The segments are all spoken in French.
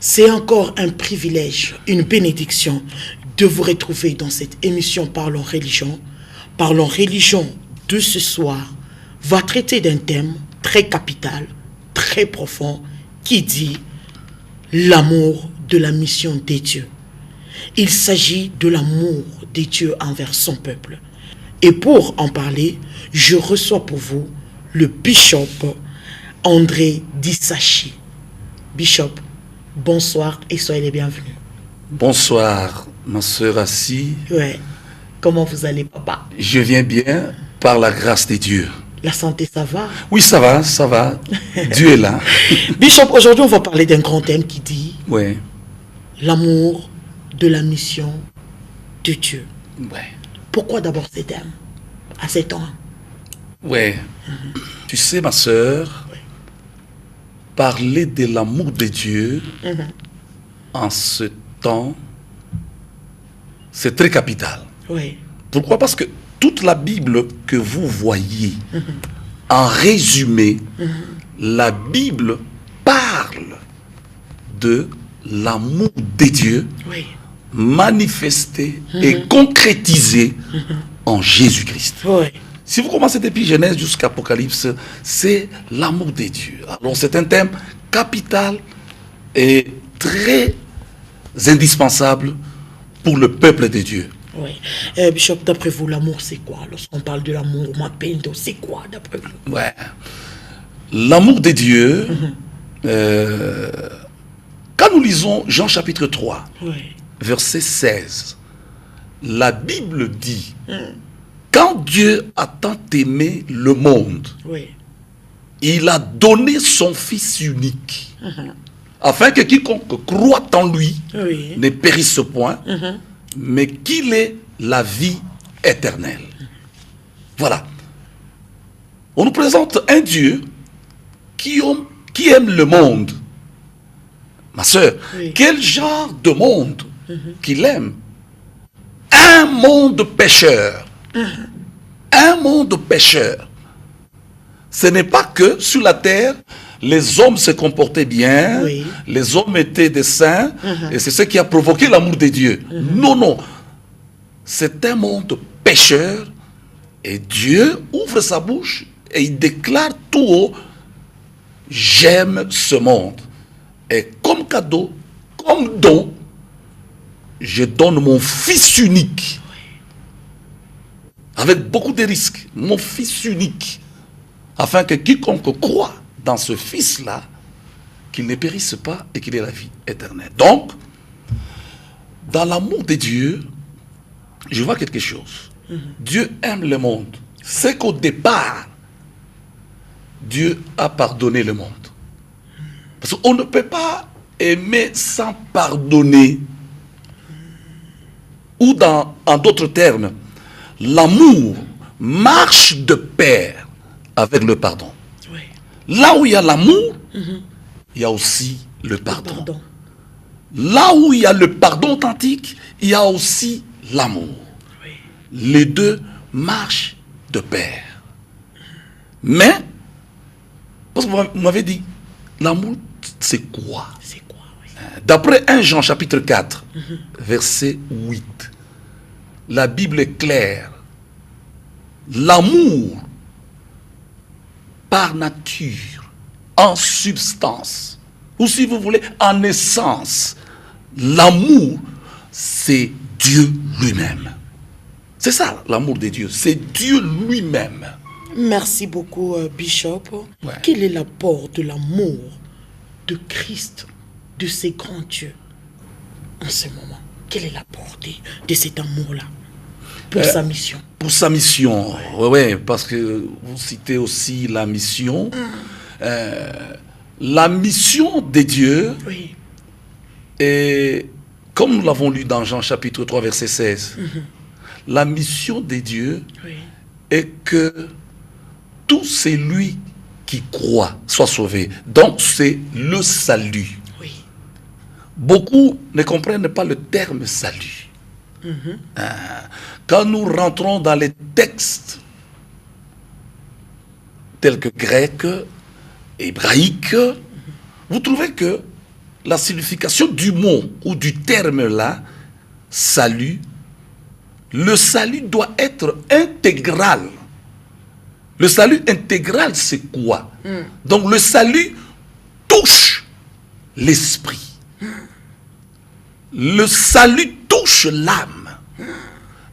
C'est encore un privilège, une bénédiction de vous retrouver dans cette émission Parlons Religion. Parlons Religion de ce soir va traiter d'un thème très capital, très profond, qui dit l'amour de la mission des dieux. Il s'agit de l'amour des dieux envers son peuple. Et pour en parler, je reçois pour vous le bishop André Dissachi. Bishop, bonsoir et soyez les bienvenus. Bonsoir, ma sœur Assis. Ouais. Comment vous allez, papa? Je viens bien par la grâce de Dieu. La santé, ça va? Oui, ça va, ça va. Dieu est là. Bishop, aujourd'hui, on va parler d'un grand thème qui dit Oui. l'amour de la mission de Dieu. Oui. Pourquoi d'abord ces thèmes à ces temps? Oui. Tu sais, ma sœur, parler de l'amour de Dieu en ce temps, c'est très capital. Oui. Pourquoi? Parce que toute la Bible que vous voyez, en résumé, la Bible parle de l'amour de Dieu Oui. manifesté et concrétisé en Jésus-Christ. Oui. Si vous commencez depuis Genèse jusqu'à Apocalypse, c'est l'amour de Dieu. Alors c'est un thème capital et très indispensable pour le peuple de Dieu. Oui. Bishop, d'après vous, l'amour, c'est quoi? Lorsqu'on parle de l'amour, Mapendo, c'est quoi d'après vous? Ouais. L'amour de Dieu, quand nous lisons Jean chapitre 3, Oui. verset 16, la Bible dit, quand Dieu a tant aimé le monde, Oui. il a donné son Fils unique, afin que quiconque croit en lui Oui. ne périsse point, mais qu'il ait la vie éternelle. Voilà. On nous présente un Dieu qui aime le monde. Ma sœur, Oui. quel genre de monde qu'il aime? Un monde pécheur. Un monde pécheur. Ce n'est pas que sur la terre, les hommes se comportaient bien, Oui. les hommes étaient des saints, et c'est ce qui a provoqué l'amour de Dieu. Non, non. C'est un monde pécheur, et Dieu ouvre sa bouche et il déclare tout haut, j'aime ce monde. Et comme cadeau, comme don, je donne mon Fils unique. Avec beaucoup de risques, mon Fils unique. Afin que quiconque croit dans ce Fils-là, qu'il ne périsse pas et qu'il ait la vie éternelle. Donc, dans l'amour de Dieu, je vois quelque chose. Dieu aime le monde. C'est qu'au départ, Dieu a pardonné le monde. Parce qu'on ne peut pas aimer sans pardonner. Ou en d'autres termes, l'amour marche de pair avec le pardon. Oui. Là où il y a l'amour, il y a aussi le pardon. Pardon. Là où il y a le pardon authentique, il y a aussi l'amour. Oui. Les deux marchent de pair. Mais, parce que vous m'avez dit, l'amour, c'est quoi? C'est quoi? Oui. D'après 1 Jean chapitre 4, verset 8, la Bible est claire. L'amour, par nature, en substance, ou si vous voulez, en essence, l'amour, c'est Dieu lui-même. C'est ça, l'amour de Dieu. C'est Dieu lui-même. Merci beaucoup, Bishop. Ouais. Quel est l'apport de l'amour de Christ, de ces grands dieux, en ce moment? Quel est l'apport de cet amour-là pour sa mission? Pour sa mission, ouais, parce que vous citez aussi la mission. La mission de Dieu, Oui. est, comme nous l'avons lu dans Jean chapitre 3, verset 16, la mission de Dieu Oui. est que tout celui qui croit soit sauvé. Donc c'est le salut. Oui. Beaucoup ne comprennent pas le terme salut. Quand nous rentrons dans les textes tels que grec, hébraïque, vous trouvez que la signification du mot ou du terme là, salut, le salut doit être intégral. Le salut intégral, c'est quoi? Donc le salut touche l'esprit. Le salut touche l'âme.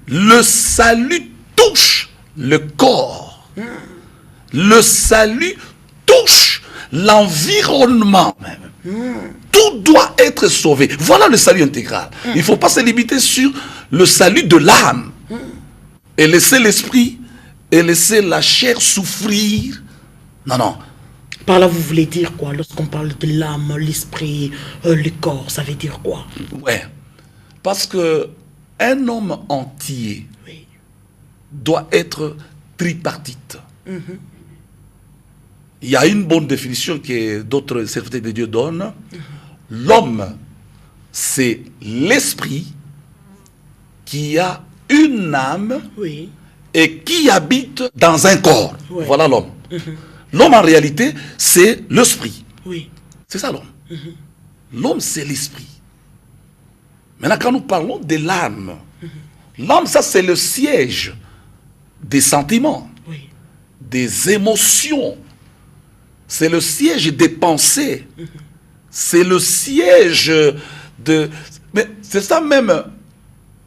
Le salut touche le corps. Le salut touche l'environnement même. Tout doit être sauvé. Voilà le salut intégral. Il ne faut pas se limiter sur le salut de l'âme et laisser l'esprit et laisser la chair souffrir. Non, non. Par là, vous voulez dire quoi? Lorsqu'on parle de l'âme, l'esprit, le corps, ça veut dire quoi? Ouais. Parce que un homme entier doit être tripartite. Il y a une bonne définition que d'autres serviteurs de Dieu donnent. L'homme, c'est l'esprit qui a une âme et qui habite dans un corps. Voilà l'homme. L'homme, en réalité, c'est l'esprit. C'est ça l'homme. L'homme, c'est l'esprit. Maintenant, quand nous parlons de l'âme, l'âme, ça, c'est le siège des sentiments, des émotions. C'est le siège des pensées. C'est le siège de... Mais c'est ça même,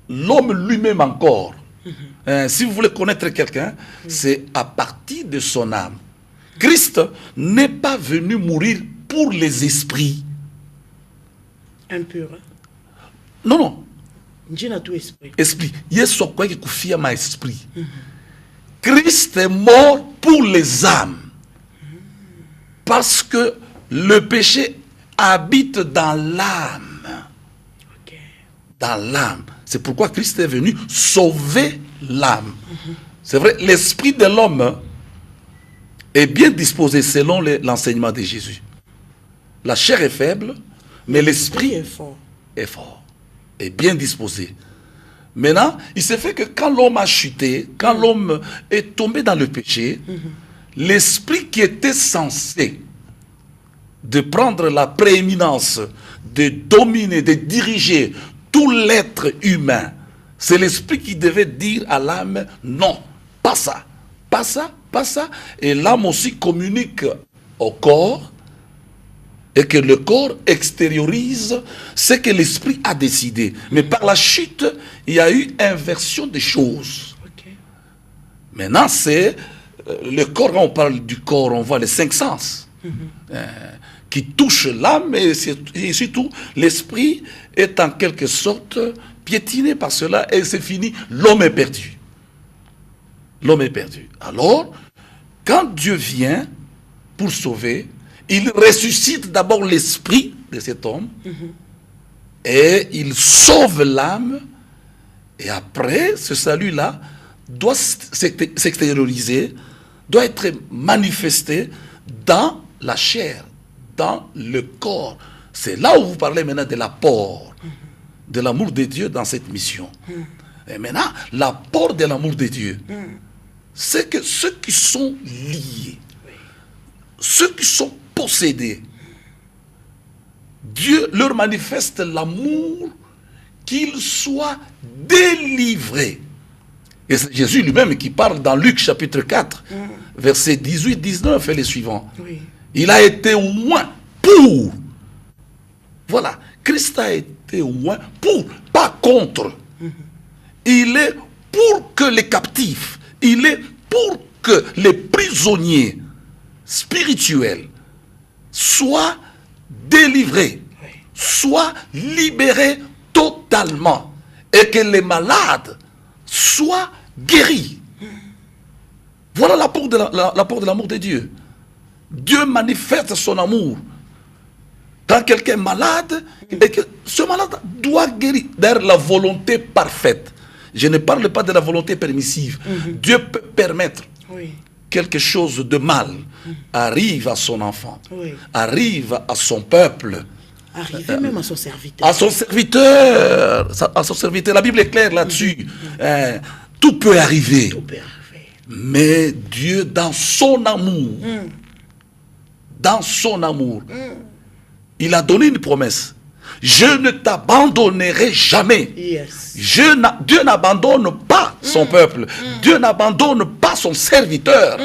l'homme lui-même encore. Si vous voulez connaître quelqu'un, c'est à partir de son âme. Christ n'est pas venu mourir pour les esprits. Impur. Non, non. Dieu n'a tout esprit. Esprit. Yesu quoi qui confie ma esprit. Christ est mort pour les âmes. Parce que le péché habite dans l'âme. Dans l'âme. C'est pourquoi Christ est venu sauver l'âme. C'est vrai, l'esprit de l'homme est bien disposé selon l'enseignement de Jésus. La chair est faible, mais l'esprit est fort, est bien disposé. Maintenant, il s'est fait que quand l'homme a chuté, quand l'homme est tombé dans le péché, l'esprit qui était censé de prendre la prééminence, de dominer, de diriger tout l'être humain, c'est l'esprit qui devait dire à l'âme, non, pas ça, pas ça, pas ça. Et l'âme aussi communique au corps et que le corps extériorise ce que l'esprit a décidé. Mais par la chute, il y a eu inversion des choses. Maintenant, c'est le corps, quand on parle du corps, on voit les 5 sens qui touchent l'âme et surtout l'esprit est en quelque sorte piétiné par cela et c'est fini, l'homme est perdu. L'homme est perdu. Alors, quand Dieu vient pour sauver, il ressuscite d'abord l'esprit de cet homme et il sauve l'âme et après ce salut-là doit s'extérioriser, doit être manifesté dans la chair, dans le corps. C'est là où vous parlez maintenant de l'apport de l'amour de Dieu dans cette mission. Et maintenant, l'apport de l'amour de Dieu, c'est que ceux qui sont liés, ceux qui sont possédés, Dieu leur manifeste l'amour, qu'ils soient délivrés. Et c'est Jésus lui-même qui parle dans Luc chapitre 4, versets 18, 19 et les suivants. Il a été oint pour. Voilà, Christ a été oint pour, pas contre. Il est pour que les captifs, il est pour que les prisonniers spirituels soient délivrés, soient libérés totalement et que les malades soient guéris. Voilà l'apport de l'amour de Dieu. Dieu manifeste son amour. Quand quelqu'un est malade, et que ce malade doit guérir. D'ailleurs, la volonté parfaite. Je ne parle pas de la volonté permissive. Dieu peut permettre quelque chose de mal arrive à son enfant, arrive à son peuple. Arriver même à son serviteur. À son serviteur. À son serviteur. La Bible est claire là-dessus. Tout peut arriver. Mais Dieu, dans son amour, il a donné une promesse. Je ne t'abandonnerai jamais. Yes. Dieu n'abandonne pas son peuple. Dieu n'abandonne pas son serviteur.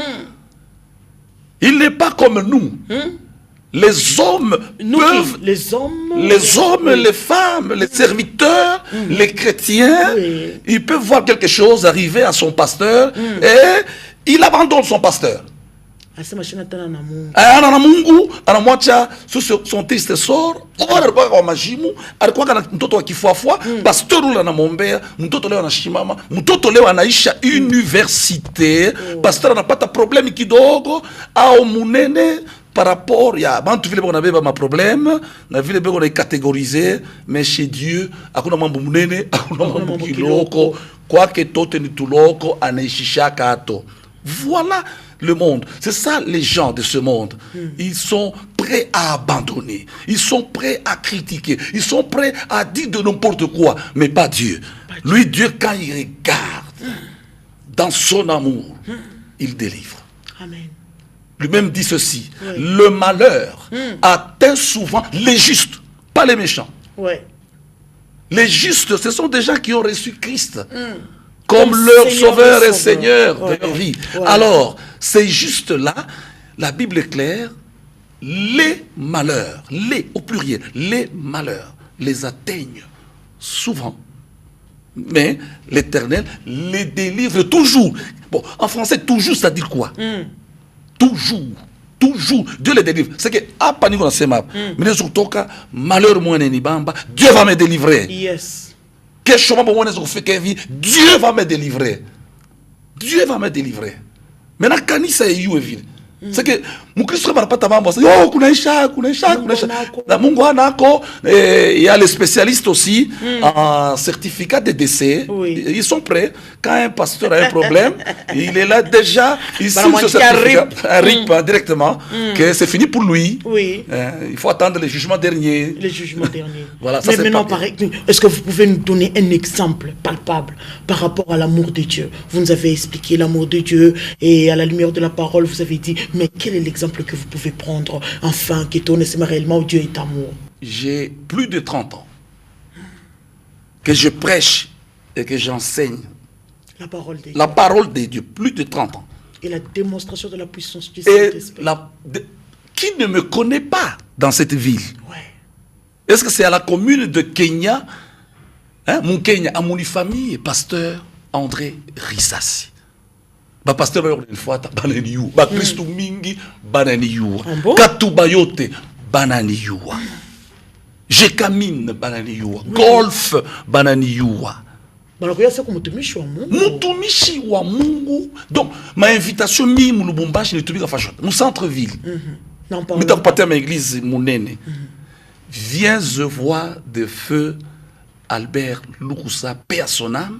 Il n'est pas comme nous. Les hommes peuvent... Les hommes... les femmes, les serviteurs, les chrétiens, ils peuvent voir quelque chose arriver à son pasteur et il abandonne son pasteur. Ana Mungu anamwacha son triste sort. Alikuwa kwa majimu, alikuwa na mtoto wa kifuafua, pastor ule anamwombea, mtoto leo anashimama, mtoto leo anaisha universite, pastor anapata problemi kidogo au munene par rapport ya bantu vile bako nabeba ma problème, na vile bako na categoriser, mais chez Dieu hakuna mambo munene, hakuna mambo kiloko, kwake tote ni tuloko anaishishaka ato. Voilà le monde. C'est ça les gens de ce monde. Ils sont prêts à abandonner. Ils sont prêts à critiquer. Ils sont prêts à dire de n'importe quoi. Mais pas Dieu. Lui, Dieu, quand il regarde dans son amour, il délivre. Amen. Lui-même dit ceci. Le malheur atteint souvent les justes, pas les méchants. Ouais. Les justes, ce sont des gens qui ont reçu Christ. Comme leur sauveur et Seigneur de leur vie. Alors, c'est juste là, la Bible est claire, les malheurs, au pluriel, les malheurs les atteignent souvent. Mais l'Éternel les délivre toujours. Bon, en français, toujours, ça dit quoi? Toujours. Toujours, Dieu les délivre. C'est que, malheur moins Dieu va me délivrer. Yes. Dieu va me délivrer. Dieu va me délivrer. Maintenant, kanisa est vile. C'est que Mukristo anapata mambo sasa, oh kunaisha. Na Mungu anako, il y a les spécialistes aussi en certificat de décès. Ils sont prêts quand un pasteur a un problème, il est là déjà ici ce certificat, un RIP directement que c'est fini pour lui. Il faut attendre le jugement dernier. Le jugement dernier. Voilà, ça mais maintenant, est-ce que vous pouvez nous donner un exemple palpable par rapport à l'amour de Dieu? Vous nous avez expliqué l'amour de Dieu et à la lumière de la parole, vous avez dit, mais quel est l'exemple que vous pouvez prendre, enfin, qui tourne réellement où Dieu est amour? J'ai plus de 30 ans que je prêche et que j'enseigne la parole de Dieu. Plus de 30 ans. Et la démonstration de la puissance du Saint-Esprit. Qui ne me connaît pas dans cette ville? Est-ce que c'est à la commune de Kenya, mon Kenya, à mon famille, pasteur André Risasi. Pasteur une fois bananiyu, Christo mingi bananiyu, Katubayote bananiyu, Jekamine bananiyu, Golf bananiyu. Mutumishi wa Mungu. Donc ma invitation mi mu Lubumbashi ni tubika fashion, mu centre-ville. Mita kupata ma église munene. Viens je vois de feu Albert Lukusa, paix à son âme.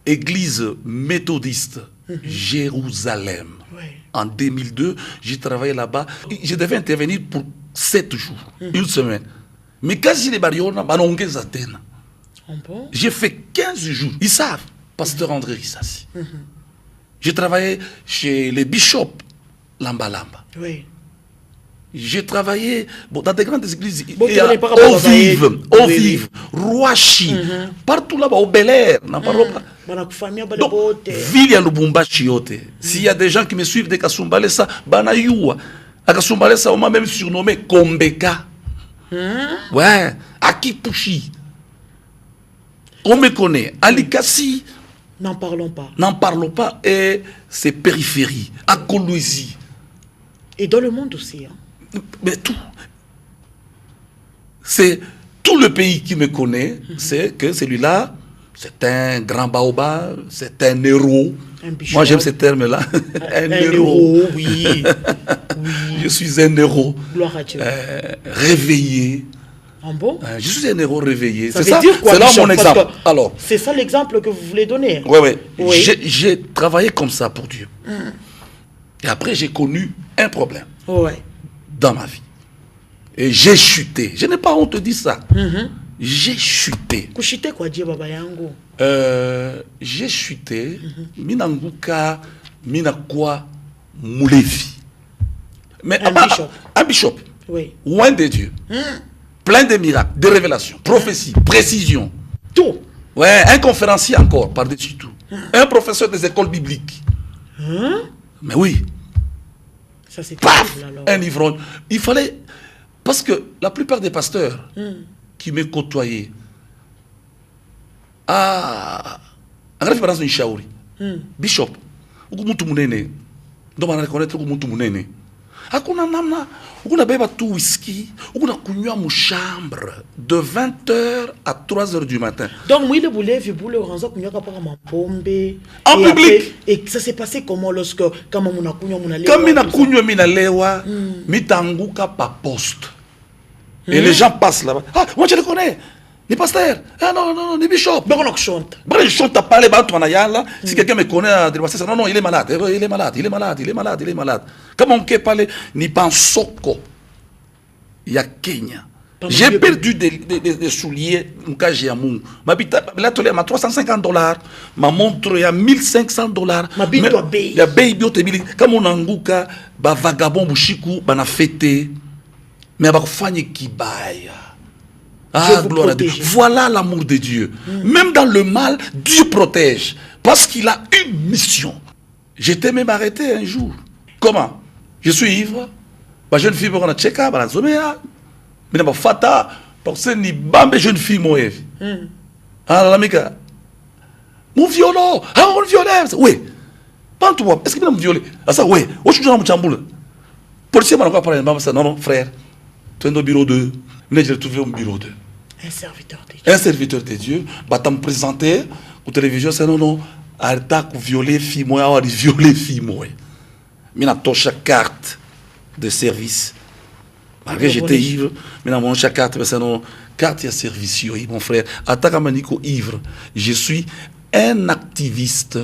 Église méthodiste, Jérusalem. En 2002, j'ai travaillé là-bas. Je devais intervenir pour 7 jours, une semaine. Mais quand j'ai les barrières, j'ai fait 15 jours. Ils savent, pasteur André Risasi. J'ai travaillé chez les bishops Lamba Lamba. J'ai travaillé dans des grandes églises. Au Vive, Rouachi, partout là-bas, au Bel Air. Donc, ville à Lubumbashi. S'il y a des gens qui me suivent de Kasumbalesa, Banayua. À Kasumbalesa, on m'a même surnommé Kombeka. Ouais, Akipushi. On me connaît. Alikasi. N'en parlons pas. N'en parlons pas. Et c'est périphérie. À Kolwezi. Et dans le monde aussi. Mais tout. C'est tout le pays qui me connaît, c'est que celui-là, c'est un grand baobab, c'est un héros. Moi j'aime ce terme-là. un héros. Oui. Je suis un héros. Gloire à Dieu. Réveillé. Bon? Je suis un héros réveillé. C'est ça, c'est là mon exemple. Alors, c'est ça l'exemple que vous voulez donner. Oui. J'ai travaillé comme ça pour Dieu. Et après j'ai connu un problème. Dans ma vie. Et j'ai chuté. Je n'ai pas honte de dire ça. j'ai chuté. Kushite kwa Dieu baba yangu. J'ai chuté. Minanguka, minakwa, moulevi. Mais un bishop. Oui. Loin de Dieu. Plein de miracles, de révélations, prophéties, précisions. Tout. Ouais, un conférencier encore, par-dessus tout. Un professeur des écoles bibliques. Mais oui. Ça c'est Paf, terrible, alors. un ivrogne. Il fallait... Parce que la plupart des pasteurs qui me côtoyaient, en référence à une shauri, bishop, ou mutu munene, donc on reconnaître que mutu munene. Akuna namna, ukuna beba tout whisky, ukuna kunywa mu chambre de 20h à 3h du matin. Donc moi le boulet vu boule ranzo kunya ka para mapombe En public. Et ça s'est passé comment lorsque quand mon akunya mon Comme mina kunywa mina lewa, mitanguka pa poste. Et les gens passent là-bas. Ah, moi je le connais. Les pasteurs. Ah non, non, non, les bishops. donc on chante. Bon, je chante à parler, là. Si quelqu'un me connaît, non, non, il est malade, il est malade, il est malade, il est malade, il est malade. Comme on peut parler, ni pas en Soko. Il y a Kenya. J'ai perdu des souliers, ma bille m'a $350, ma montre il y a $1,500. Ma bille doit il y a baby, comme on anguka, ba vagabond bushiku, ba na fêté, mais ba fanye kibaya. Ah, gloire à Dieu. Voilà l'amour de Dieu. Même dans le mal, Dieu protège. Parce qu'il a une mission. J'étais même arrêté un jour. Comment? Je suis ivre. Ma jeune fille, on a checké, on a zoomé. Mais on a fata. Parce que ni bambe jeune fille, moi. Ah, l'amica. Mon violon. Ah, on violait. Oui. Pas toi. Est-ce qu'il m'a violé? Ah, ça, oui. Oh, je suis dans mon chamboule. Policier m'a encore parlé. Non, non, frère. Tu es dans le bureau 2. Mais j'ai retrouvé au bureau 2. Un serviteur de Dieu. Un serviteur de Dieu. Bah, t'as me présenté au télévision, c'est non, non. Arrête violer fille moi, ou violer fille moi. Mais n'a pas chaque carte de service. Malgré j'étais ivre, mais n'a pas chaque carte, mais c'est non. Carte de service, mon frère. Attaque à Manico ivre. Je suis un activiste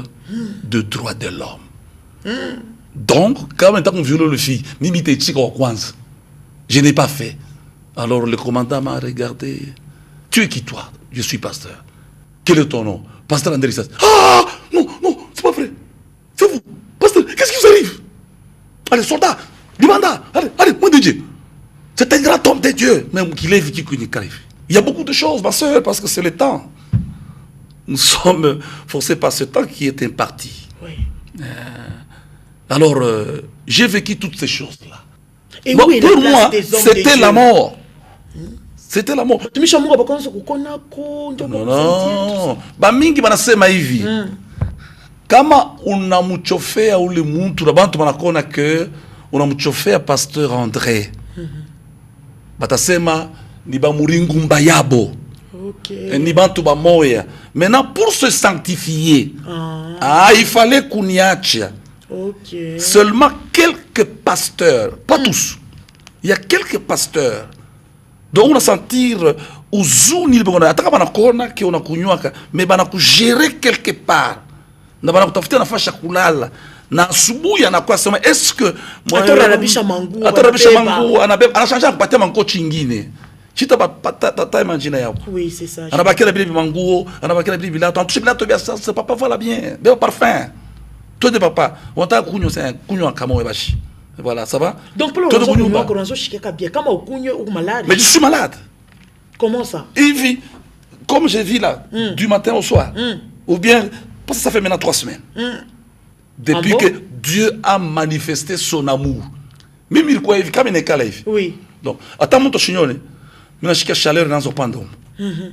de droits de l'homme. Donc, quand on viole le fille, n'imite Chico Kwanz. Je n'ai pas fait. Alors le commandant m'a regardé. Tu es qui toi? Je suis pasteur. Quel est ton nom? Pasteur André Sas. Ah non, non, c'est pas vrai. C'est vous. Pasteur, qu'est-ce qui vous arrive? Allez, soldat, du mandat. Allez, allez, moi de Dieu. C'est un grand homme de Dieu. Même qu'il est qui arrive. Il y a beaucoup de choses, ma soeur, parce que c'est le temps. Nous sommes forcés par ce temps qui est imparti. Oui. Alors, j'ai vécu toutes ces choses-là. Et Bon, oui, pour moi, c'était la mort. C'était la mort. Non, non. Bamingi banasema hivi. Kama unamchofea ule mtu na bantu banakona ke unamchofea pasteur André. Batasema ni ba muringu mbayabo. Okay. Ni bantu ba moya. Maintenant pour se sanctifier, il fallait kuniacha. Okay. Seulement quelques pasteurs, pas tous. Il y a quelques pasteurs. Donc on a sentir uzuni libona ataka bana kona ki ona kunywaka mais bana kugérer quelque part. Na bana kutafuta nafasi ya kulala. Na asubuhi anakuwa sema est-ce que moi atarabisha manguo anachanja kupatia manguo chingine. Chita tata imagine yao. Oui, c'est ça. Anabakela bibi manguo, anabakela bibi bilato, antushe bilato bia ça, c'est papa voilà bien. Bien parfum. Toi de papa, on t'a kunyo c'est kunyo kama webashi. Voilà, ça va? Donc pour le mais je suis malade. Comment ça? Il vit, comme je vis là, du matin au soir. Ou bien, parce que ça fait maintenant 3 semaines. Depuis que Dieu a manifesté son amour. Même il croit, comme il est calé. Oui. Donc, attends mon tochignone. Maintenant, je suis chaleur dans un pandom.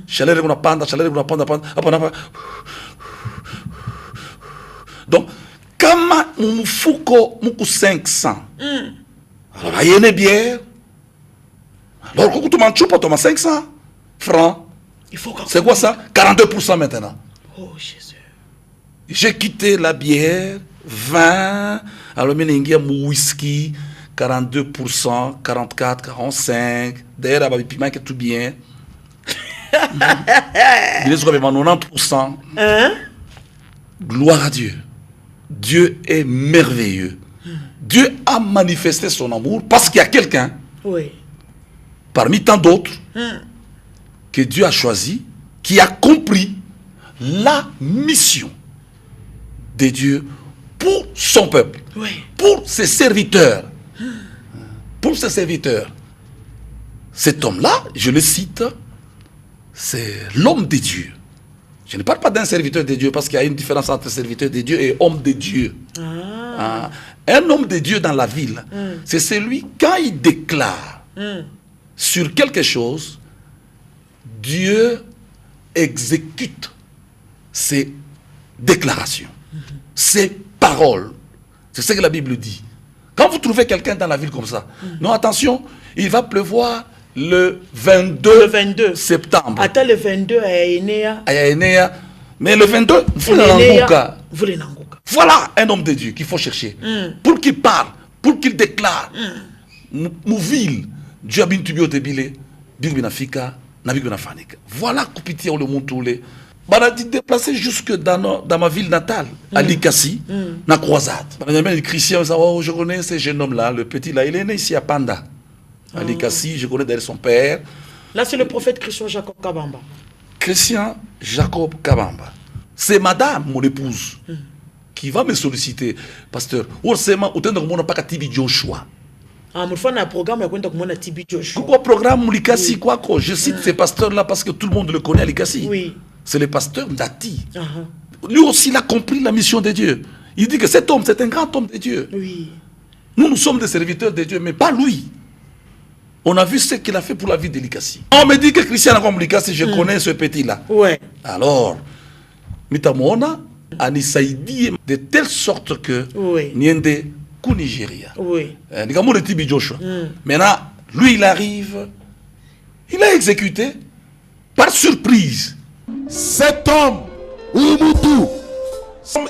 Chaleur, on a panda, chaleur, on a panda. Donc, kama mfuko muku 500. Alors, il y a une bière. Alors, quand tu m'en chopes, tu m'as 500 francs. C'est quoi ça? 42% maintenant. Oh, Jésus. J'ai quitté la bière, 20, alors il y a mon whisky, 42%, 44, 45. D'ailleurs, il y a tout bien. Il y a 90%. Gloire à Dieu. Dieu est merveilleux. Dieu a manifesté son amour parce qu'il y a quelqu'un, parmi tant d'autres, que Dieu a choisi, qui a compris la mission de Dieu pour son peuple, pour ses serviteurs. Pour ses serviteurs. Cet homme-là, je le cite, c'est l'homme de Dieu. Je ne parle pas d'un serviteur de Dieu parce qu'il y a une différence entre serviteur de Dieu et homme de Dieu. Un homme de Dieu dans la ville, c'est celui, quand il déclare sur quelque chose, Dieu exécute ses déclarations, ses paroles. C'est ce que la Bible dit. Quand vous trouvez quelqu'un dans la ville comme ça, non, attention, il va pleuvoir le 22 septembre. Attends, le 22 à Enea. Mais le 22, voilà un homme de Dieu qu'il faut chercher. Pour qu'il parle, pour qu'il déclare. Mouville, Dieu a bien tué au débile, Birbinafika, Nabibinafanika. Voilà Kupitia le monde tous les. Banadi déplacé jusque dans ma ville natale, à Likasi, na croisade. Les Christians, je connais ce jeune homme-là, le petit là, il est né ici à Panda. À Likasi, je connais d'ailleurs son père. Là, c'est le prophète Christian Jacob Kabamba. Christian Jacob Kabamba. C'est madame, mon épouse, qui va me solliciter. Pasteur, ou c'est ma, ou t'es dans mon pas Tibi Joshua. Ah, mon frère, un programme, il y a un Tibi Joshua. Pourquoi programme Likasi, quoi? Je cite ces pasteurs-là parce que tout le monde le connaît à Likasi. Oui. C'est le pasteur Ndati. Lui aussi, il a compris la mission de Dieu. Il dit que cet homme, c'est un grand homme de Dieu. Oui. Nous sommes des serviteurs de Dieu, mais pas lui. On a vu ce qu'il a fait pour la vie de Likasi. On me dit que Christian a comme Likasi, je connais ce petit-là. Ouais. Alors, Mitamona, Anisaïdi, de telle sorte que Niende Kou Nigeria. Oui. Nigamou de Tibi Joshua. Maintenant, lui, il arrive, il a exécuté par surprise. Cet homme, Umutu,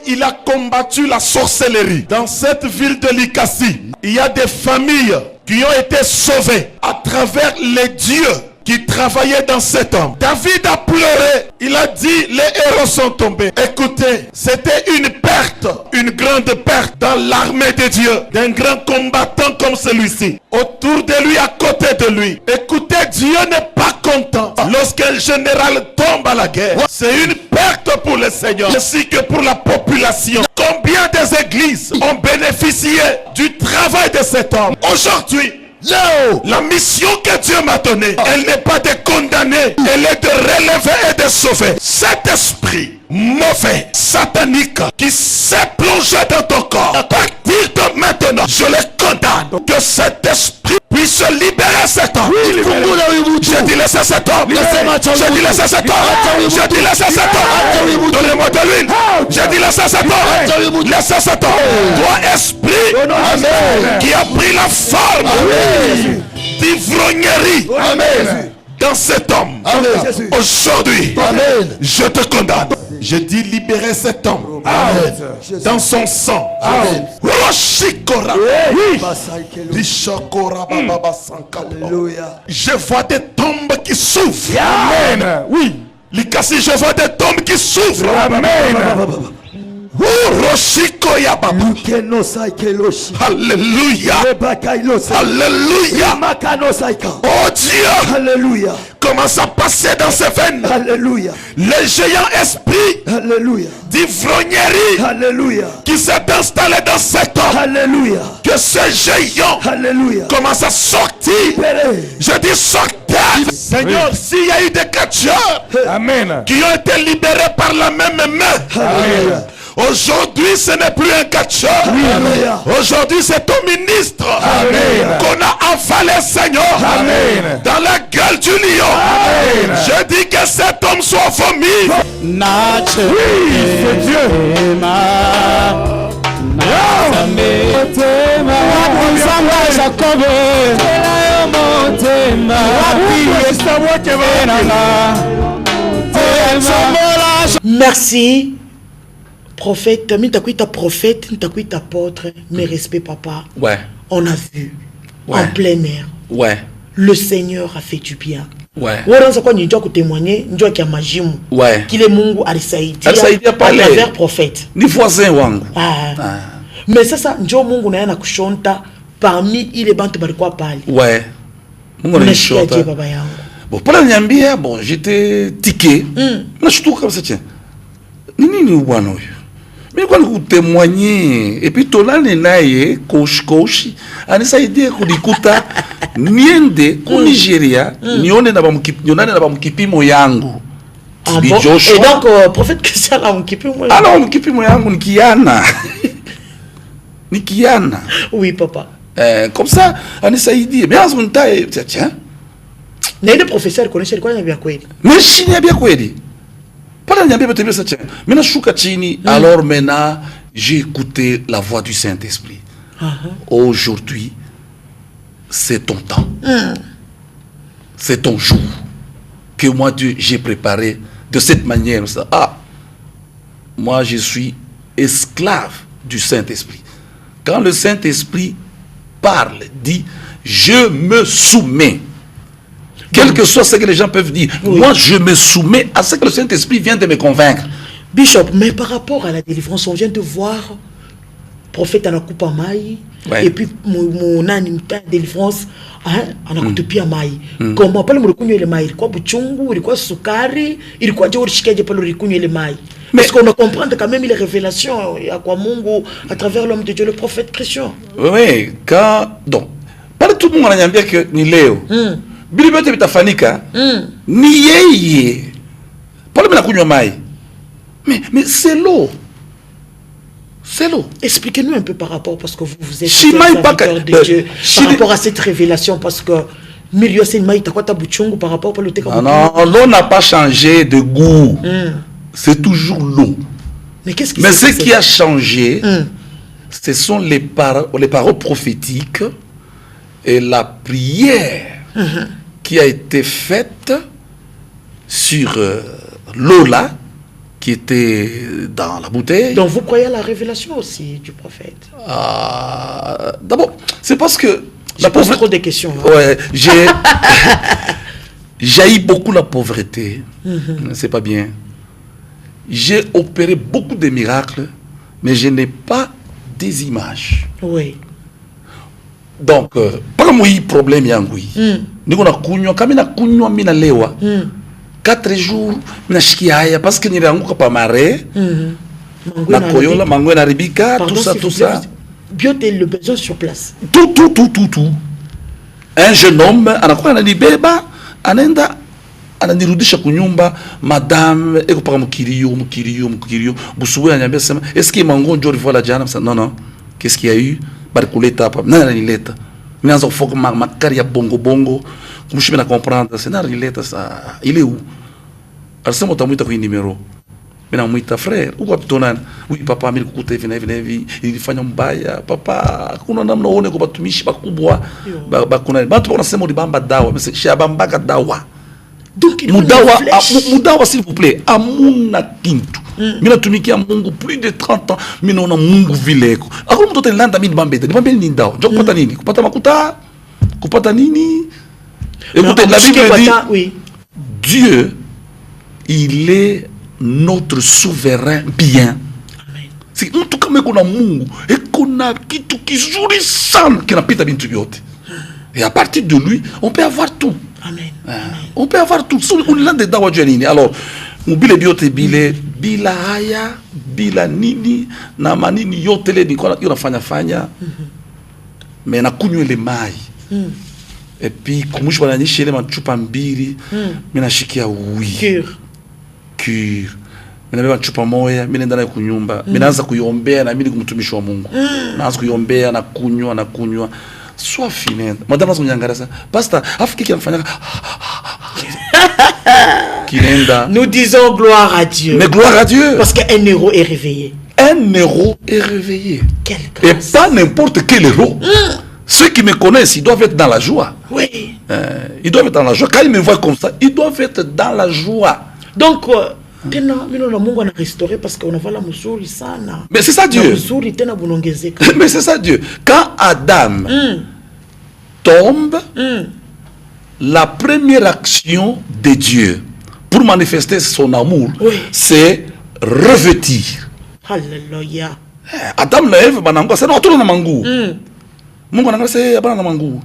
il a combattu la sorcellerie. Dans cette ville de Likasi, il y a des familles qui ont été sauvées à travers les dieux qui travaillaient dans cet homme. David a pleuré. Il a dit, les héros sont tombés. Écoutez, c'était une perte, une grande perte dans l'armée de Dieu, d'un grand combattant comme celui-ci. Autour de lui, à côté de lui. Écoutez, Dieu n'est pas content lorsqu'un général tombe à la guerre. C'est une perte pour le Seigneur, ainsi que pour la population. Combien des églises ont bénéficié du travail de cet homme? Aujourd'hui, la mission que Dieu m'a donnée, elle n'est pas de condamner, elle est de relever et de sauver. Cet esprit mauvais, satanique, qui s'est plongé dans ton corps, à partir de maintenant, je le condamne. Que cet esprit puisse libérer cet homme. J'ai dit laissez cet homme. J'ai dit laissez cet homme. J'ai dit laissez cet homme. Donnez-moi de l'huile. J'ai dit laissez cet homme. Laissez cet homme. Toi esprit qui a pris la forme d'ivrognerie dans cet homme, aujourd'hui, je te condamne. Je dis libérer cet homme. Dans son sang. Roshikora. Je vois des tombes qui souffrent. Amen. Oui. Likasi, je vois des tombes qui souffrent. Amen. Alléluia. Alléluia. Oh Dieu. Alléluia. Commence à passer dans ses veines. Alléluia. Les géants esprits. Alléluia. D'ivrognerie. Alléluia. Qui s'est installé dans cet homme. Alléluia. Que ce géant. Alléluia. Commence à sortir. Je dis sortir. Seigneur, s'il y a eu des catcheurs. Amen. Qui ont été libérés par la même main. Amen. Aujourd'hui, ce n'est plus un catcheur. Aujourd'hui, c'est ton ministre qu'on a avalé, Seigneur. Amen. Dans la gueule du lion. Amen. Je dis que cet homme soit vomi. Oui, c'est Dieu. Merci. Prophète, ta prophète, ta apôtre, mes respects, papa. Ouais. On a vu en plein air. Ouais. Le Seigneur a fait du bien. Ouais. Témoigner, ouais. Qu'il est Mungu alisaidi à travers prophète. Ni voisin wangu. Mais ça, njo Mungu na yana kushonta parmi ile bantu balikuwa pale. Ouais. Mungu na kushonta. Bon, pale niambia, bon, j'étais tiqué. Na surtout comme ça, tiens. Nini bwana huyu? Mimi kwa kutémoigner et puis tolane naye coach anisaidia kulikuta niende ku Nigeria nione na bamkipimo yangu. Ah bon? Et donc prophète Christian a mkipimo yangu. Alors mkipimo yangu nikiana. Nikiana. Oui papa. Comme ça anisaidia. Mais en ce temps tiens. Na ile professeur connaissait quoi ya kweli? Mais chini ya kweli. Pas de peut ça tiens. Maintenant shuka chini alors maintenant j'ai écouté la voix du Saint-Esprit. Aujourd'hui c'est ton temps. C'est ton jour que moi Dieu j'ai préparé de cette manière. Ah, moi je suis esclave du Saint-Esprit. Quand le Saint-Esprit parle, dit je me soumets. Quel que soit ce que les gens peuvent dire, moi je me soumets à ce que le Saint-Esprit vient de me convaincre. Bishop, mais par rapport à la délivrance, on vient de voir prophète anakupa mai et puis mon délivrance anakutupa mai. Comment pale mlikunywa ile mai ilikuwa buchungu, ilikuwa sukari, ilikuwa je ulishikaje pale ulikunywa ile mai? Parce qu'on doit comprendre quand même les révélations à quoi Mungu à travers l'homme de Dieu le prophète Christian. Oui, quand donc pas tout le monde ananiambia que ni leo. Bili bote bitafanika ni yeye pale mna kunywa mai mais c'est l'eau. C'est l'eau. Expliquez-nous un peu par rapport, parce que vous êtes serviteur de Dieu, par rapport à cette révélation, parce que milieu c'est maï takwata buchungu par rapport au thé. Non, l'eau n'a pas changé de goût. C'est toujours l'eau. Mais qu'est-ce qui ce qui a changé, ce sont les paroles prophétiques et la prière qui a été faite sur l'eau là, qui était dans la bouteille. Donc vous croyez à la révélation aussi du prophète? D'abord, c'est parce que... Je pose trop de questions. Hein. Ouais, j'ai beaucoup la pauvreté. C'est pas bien. J'ai opéré beaucoup de miracles, mais je n'ai pas des images. Oui. Donc, pas moi problème yangui. Niko na kunywa, kama na kunywa mina lewa. 4 jours, mina shikia parce que nilianguka pa mare. Na koyola, mangwe na ribika, tout ça. Biote le besoin sur place. Tout. Un jeune homme, anakuwa ananibeba, anaenda ananirudisha kunyumba, madame, eko paka mukiriyo. Busuwe ananiambia sema, est-ce que mango ndio rivola jana? Non. Qu'est-ce qu'il y a eu? Barikuleta hapa. Nani ananileta? Mimi naanza kufoka makari ya bongo. Kumshime na comprendre, c'est nani ananileta ça? Il est où? Alisema utamuita kwa numero. Mimi namuita frère, uko tutonana. Oui papa, mimi nikukuta hivi ilifanya mbaya. Papa, kuna namna uone kwa batumishi bakubwa. Bakuna bantu wanasema ulibamba dawa, mimi shabamba dawa. Donc mudawa s'il vous plaît, amuna kintu. Mimi natumikia Mungu plus de 30 ans, mimi naona Mungu vileko. Akuna mtu atalanda mimi nibambe ni dawa. Ndio kupata nini? Kupata makuta? Kupata nini? Écoutez, la Bible dit oui. Dieu, il est notre souverain bien. C'est mtu kama kuna Mungu, kuna kitu kizuri sana kinapita bintu vyote. Et à partir de lui, on peut avoir tout. Amen. On peut avoir tout. On est là de dawa janini. Alors, mubile biote bila haya, bila nini, na manini yote le niko nafanya. Mais na kunywe le mai. Et puis kumwisho wananyesha ile machupa mbili, mimi nashikia cure. Mimi nabeba chupa moja, mimi nenda nayo kunyumba. Mimi naanza kuiombea na mimi kumtumishi wa Mungu. Naanza kuiombea na kunywa. Sois finende. Madame Zonyangarasa, ça. Pasteur, afiki qui anafanya Kinenda. Nous disons gloire à Dieu. Mais gloire à Dieu. Parce qu'un héros est réveillé. Un héros est réveillé. Quelle grâce. Et pas n'importe quel héros. Ceux qui me connaissent, ils doivent être dans la joie. Oui. Ils doivent être dans la joie. Quand ils me voient comme ça, ils doivent être dans la joie. Donc, Mungu ana restauré parce qu'on a vu la mzuri sana. Mais c'est ça Dieu. Mais c'est ça Dieu. Quand Adam tombe, la première action de Dieu pour manifester son amour, c'est revêtir. Alléluia. Adam na Eve banango c'est notre na mangu. Mungu ananga c'est abana na mangu.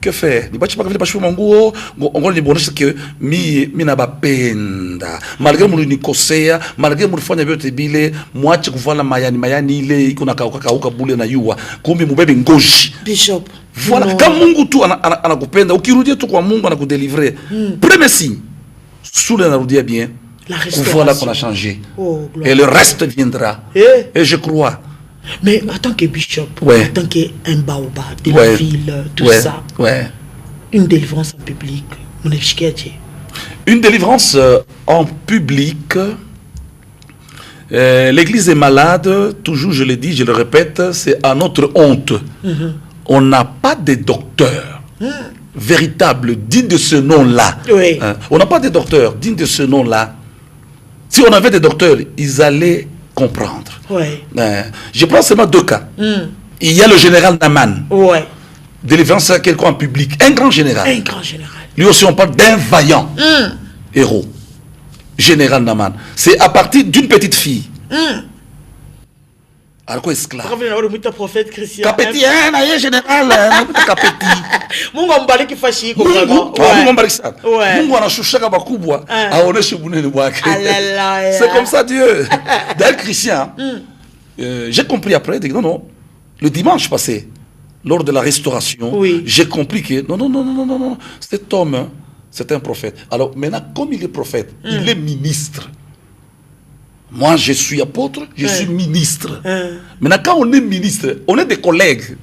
que faire? Ni bachi pas vile bachi manguo, on ni bonesha que mi na bapenda. Malgré mon unikosea, malgré mon fanya vyote bile, mwache kuvala mayani ile iko na kauka bule na yuwa. Kumbe mubebe ngoji. Bishop. Voilà, quand Mungu tu anakupenda, ukirudia tu kwa Mungu anakudélivrer. Premier signe, sous le narudia bien. La restauration. Voilà qu'on a changé. Oh, et le reste viendra. Et je crois. Mais en tant que bishop, ouais. en tant qu'un baobab de ouais. la ville, tout ouais. ça, ouais. une délivrance en public, une délivrance en public, l'église est malade, toujours je le dis, je le répète, c'est à notre honte. On n'a pas de docteur véritable, digne de ce nom-là. Oui. On n'a pas de docteur digne de ce nom-là. Si on avait des docteurs, ils allaient comprendre. Ouais. Je prends seulement 2 cas. Il y a le général Naman. Ouais. Délivrance à quelqu'un en public. Un grand général. Un grand général. Lui aussi, on parle d'un vaillant héros. Général Naman. C'est à partir d'une petite fille. Alors quoi, esclave? Prophète Christian. Capeti, général. Capeti. Mungu ambariki fashi iko vraiment. Mungu ambariki sana. Mungu anashushaka bakubwa aoneshe bunene bwake. C'est comme ça Dieu. D'ailleurs Christian, j'ai compris après, non, le dimanche passé, lors de la restauration, j'ai compris que non, cet homme, c'est un prophète. Alors maintenant, comme il est prophète, il est ministre. Moi, je suis apôtre, je suis ministre. Maintenant, quand on est ministre, on est des collègues.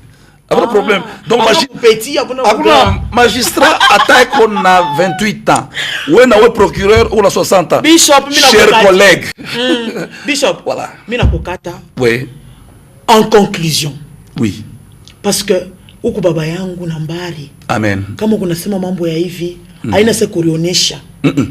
Pas de problème. Donc, magistrat attaque qu'on a 28 ans. Ou on a procureur ou on a 60 ans. Bishop, chers collègues. Bishop, voilà. Oui. En conclusion. Oui. Parce que, uku baba yangu nambari. Amen. Kama kunasema mambo ya hivi, haina se kurionesha.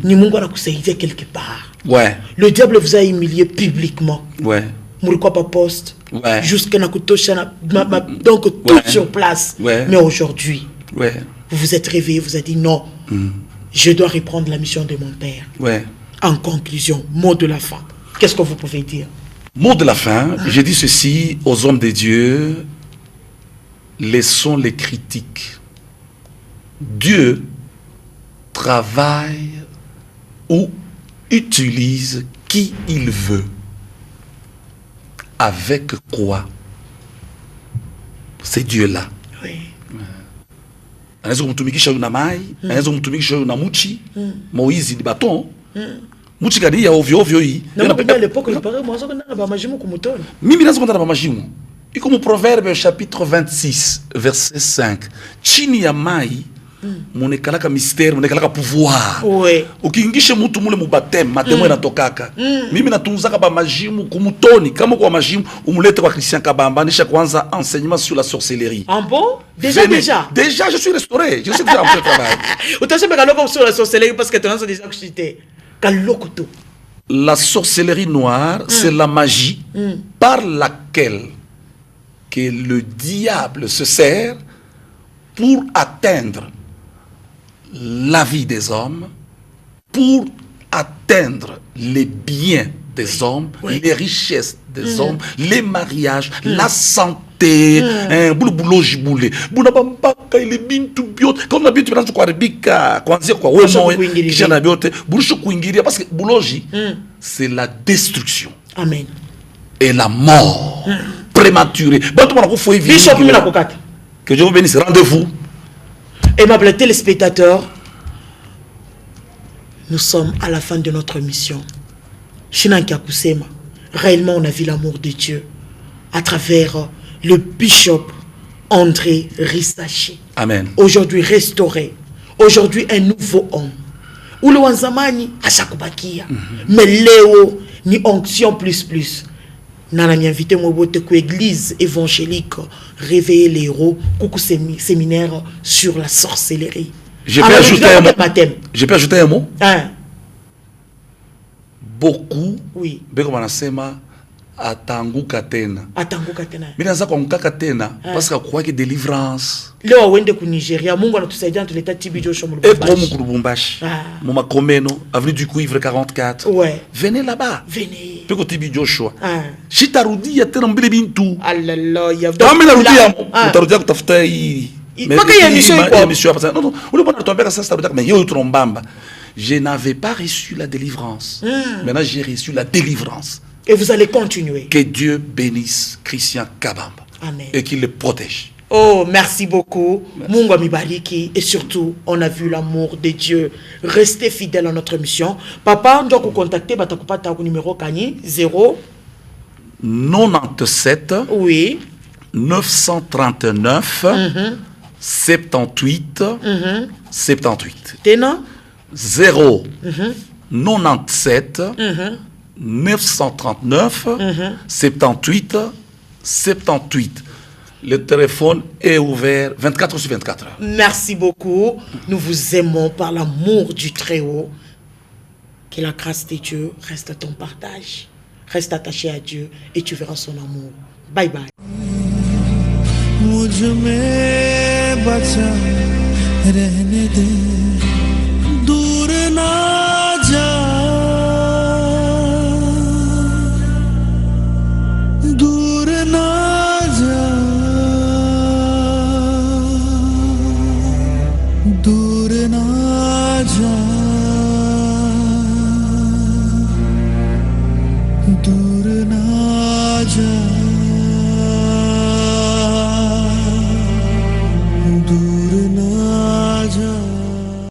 Ni Mungu anakusaidia quelque part. Ouais. Le diable vous a humilié publiquement. Ouais. Murikwa pa poste. Ouais. Jusqu'à Nakutosha. Donc tout sur place. Ouais. Mais aujourd'hui, ouais. vous vous êtes réveillé, vous avez dit non. Je dois reprendre la mission de mon père. Ouais. En conclusion, mot de la fin. Qu'est-ce que vous pouvez dire? Mot de la fin, je dis ceci aux hommes de Dieu. Laissons les critiques. Dieu travaille ou utilise qui il veut. Avec quoi? C'est Dieu-là. Oui. Anaweza kumtumikisha yuna mai, anaweza kumtumikisha yuna muchi, Moïse di baton. Muchi kadi ya ovyo ovyo hii. Na à l'époque, il paraît moi ça na ba majimu kumutoni. Mimi nazo kwenda ba majimu. Iko mu Proverbe chapitre 26 verset 5. Chini ya mai munekalaka mystère, munekalaka pouvoir. Oui. Ukiingisha mtu mule mu baptême, matemo inatokaka. Mimi natunzaka ba majimu kumutoni, kama kwa majimu umulete kwa Christian Kabamba nisha kwanza enseignement sur la sorcellerie. Ah bon? Déjà. Déjà je suis restauré, je suis déjà en travail. Utasema kaloko sur la sorcellerie parce que tu as déjà chuté. Kaloko to. La sorcellerie noire, c'est la magie par laquelle que le diable se sert pour atteindre la vie des hommes, pour atteindre les biens des hommes, les richesses des hommes, les mariages, la santé, boulot jiboulé. Bunabambaka ile bintu biote, comme na bintu binaanza kuharibika, kuanzia kwa wewe kisha na biote, bulisho kuingilia parce que bouloji c'est la destruction. Amen. Et la mort prématurée. Bishop Minakokata. Que Dieu vous bénisse. Rendez-vous. Aimables téléspectateurs, nous sommes à la fin de notre mission. Shinankia Kusema, réellement on a vu l'amour de Dieu à travers le bishop André Risachi. Amen. Aujourd'hui restauré, aujourd'hui un nouveau homme. Ule wanzamani ashakubakia. Mais leo ni onction plus. Nana mi invité moi bote ku église évangélique réveiller les héros coucou séminaire sur la sorcellerie. Je peux ajouter un mot. Je peux ajouter un mot. Beaucoup. Oui. Beko banasema atanguka tena. Mimi naanza kuanguka tena parce que kwa délivrance. Leo wende ku Nigeria, Mungu anatusaidia tuleta TB Joshua mu Lubumbashi. Et comme Lubumbashi. Mu Makomeno, avenue du Cuivre 44. Ouais. Venez là-bas. Venez. Peko TB Joshua. Shitarudia tena mbele bintu. Hallelujah. Kama narudia, utarudia kutafuta hii Pas qu'il y a une émission hip-hop. Non, mais je n'avais pas reçu la délivrance. Maintenant, j'ai reçu la délivrance. Et vous allez continuer. Que Dieu bénisse Christian Kabamba. Amen. Et qu'il le protège. Oh, merci beaucoup. Mungu mibaliki. Et surtout, on a vu l'amour de Dieu. Restez fidèles à notre mission. Papa, on doit vous contacter. Batakupata au numéro Kani 0 97 oui 939 78 78. Tena 0 97 939 78 78. Le téléphone est ouvert 24 sur 24 heures. Merci beaucoup. Nous vous aimons par l'amour du Très-Haut. Que la grâce de Dieu reste à ton partage. Reste attaché à Dieu et tu verras son amour. Bye bye. मुझ में बचा रहने दे, दूर ना जा, दूर ना जा, दूर ना जा, दूर ना जा.